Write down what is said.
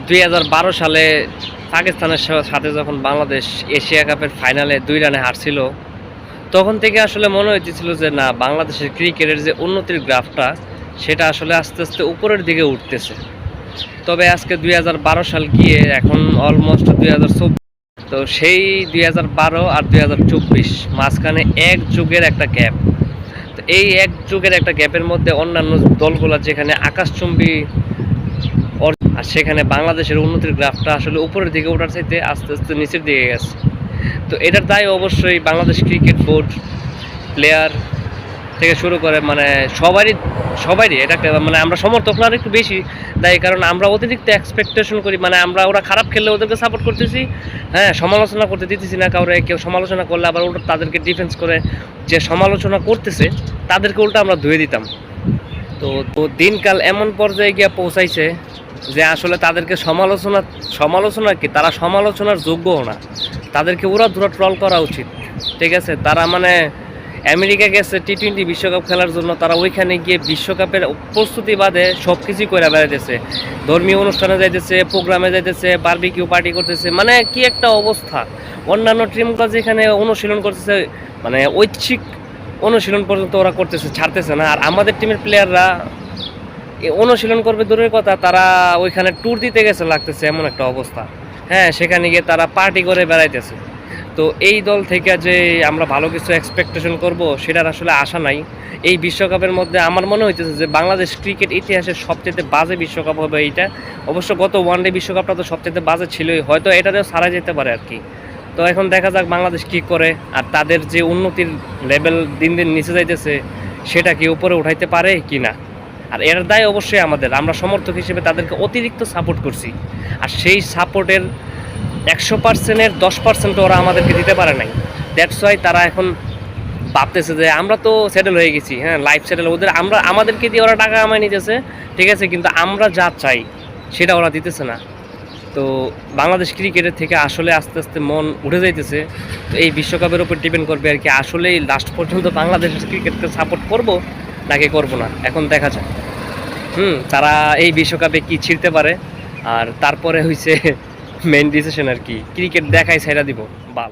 2012 সালে পাকিস্তানের সাথে যখন বাংলাদেশ এশিয়া কাপের ফাইনালে 2 রানে হারছিল, তখন থেকে আসলে মনে হইতেছিল যে না, বাংলাদেশের ক্রিকেটের যে উন্নতির গ্রাফটা সেটা আসলে আস্তে আস্তে উপরের দিকে উঠতেছে। তবে আজকে 2012 সাল গিয়ে এখন অলমোস্ট 2024, তো সেই 2012 আর 2024 মাঝখানে এক যুগের একটা গ্যাপ। তো এই এক যুগের একটা গ্যাপের মধ্যে অন্যান্য দলগুলো যেখানে আকাশচুম্বী, আর সেখানে বাংলাদেশের উন্নতির গ্রাফটা আসলে উপরের দিকে ওঠার চাইতে আস্তে আস্তে নিচের দিকে গেছে। তো এটার দায় অবশ্যই বাংলাদেশ ক্রিকেট বোর্ড, প্লেয়ার থেকে শুরু করে মানে সবারই এটা মানে আমরা সমর্থকরা একটু বেশি দায়ী, কারণ আমরা অতিরিক্ত এক্সপেকটেশন করি। মানে আমরা ওরা খারাপ খেললে ওদেরকে সাপোর্ট করতেছি, হ্যাঁ, সমালোচনা করতে দিতেছি না কাউরে। কেউ সমালোচনা করলে আবার ওটা তাদেরকে ডিফেন্স করে, যে সমালোচনা করতেছে তাদেরকে উল্টা আমরা ধুয়ে দিতাম। তো দিনকাল এমন পর্যায়ে গিয়ে পৌঁছাইছে যে আসলে তাদেরকে সমালোচনা কি, তারা সমালোচনার যোগ্যও না। তাদেরকে ওরা ধুরা ট্রল করা উচিত। ঠিক আছে, তারা মানে আমেরিকা গেছে T20 বিশ্বকাপ খেলার জন্য, তারা ওইখানে গিয়ে বিশ্বকাপের প্রস্তুতি বাদে সব কিছুই করে বেড়াইতেছে, ধর্মীয় অনুষ্ঠানে যাইতেছে, প্রোগ্রামে যাইতেছে, বারবিকিউ পার্টি করতেছে, মানে কি একটা অবস্থা। অন্যান্য টিমগুলো যেখানে অনুশীলন করতেছে, মানে ঐচ্ছিক অনুশীলন পর্যন্ত ওরা করতেছে, ছাড়তেছে না। আর আমাদের টিমের প্লেয়াররা অনুশীলন করবে দূরের কথা, তারা ওইখানে ট্যুর দিতে গেছে লাগতেছে, এমন একটা অবস্থা। হ্যাঁ, সেখানে গিয়ে তারা পার্টি করে বেড়াইতেছে। তো এই দল থেকে যে আমরা ভালো কিছু এক্সপেকটেশন করব, সেটার আসলে আশা নাই। এই বিশ্বকাপের মধ্যে আমার মনে হইতেছে যে বাংলাদেশ ক্রিকেট ইতিহাসের সবচেয়ে বাজে বিশ্বকাপ হবে এইটা। অবশ্য গত ওয়ানডে বিশ্বকাপটা তো সবচেয়ে বাজে ছিলই, হয়তো এটাতেও ছাড়া যেতে পারে আর কি। তো এখন দেখা যাক বাংলাদেশ কী করে, আর তাদের যে উন্নতির লেভেল দিন দিন নিচে যাইতেছে সেটা কি উপরে উঠাইতে পারে কি না। আর এর দায় অবশ্যই আমাদের, আমরা সমর্থক হিসেবে তাদেরকে অতিরিক্ত সাপোর্ট করছি। আর সেই সাপোর্টের 100%-এর 10% ওরা আমাদেরকে দিতে পারে নাই। দ্যাটস ওয়াই তারা এখন ভাবতেছে যে আমরা তো সেটেল হয়ে গেছি, হ্যাঁ, লাইফ সেটেল। আমাদেরকে দিয়ে ওরা টাকা কামাই নিতেছে, ঠিক আছে, কিন্তু আমরা যা চাই সেটা ওরা দিতেছে না। তো বাংলাদেশ ক্রিকেটের থেকে আসলে আস্তে আস্তে মন উঠে যাইতেছে। তো এই বিশ্বকাপের উপর ডিপেন্ড করবে আর কি, আসলেই লাস্ট পর্যন্ত বাংলাদেশের ক্রিকেটকে সাপোর্ট করব নাকি করব না, এখন দেখা যায়। তারা এই বিশ্বকাপে কি ছিঁড়তে পারে, আর তারপরে হইছে মেইন ডিসিশন আর কি। ক্রিকেট দেখাই ছেড়ে দিব বাল।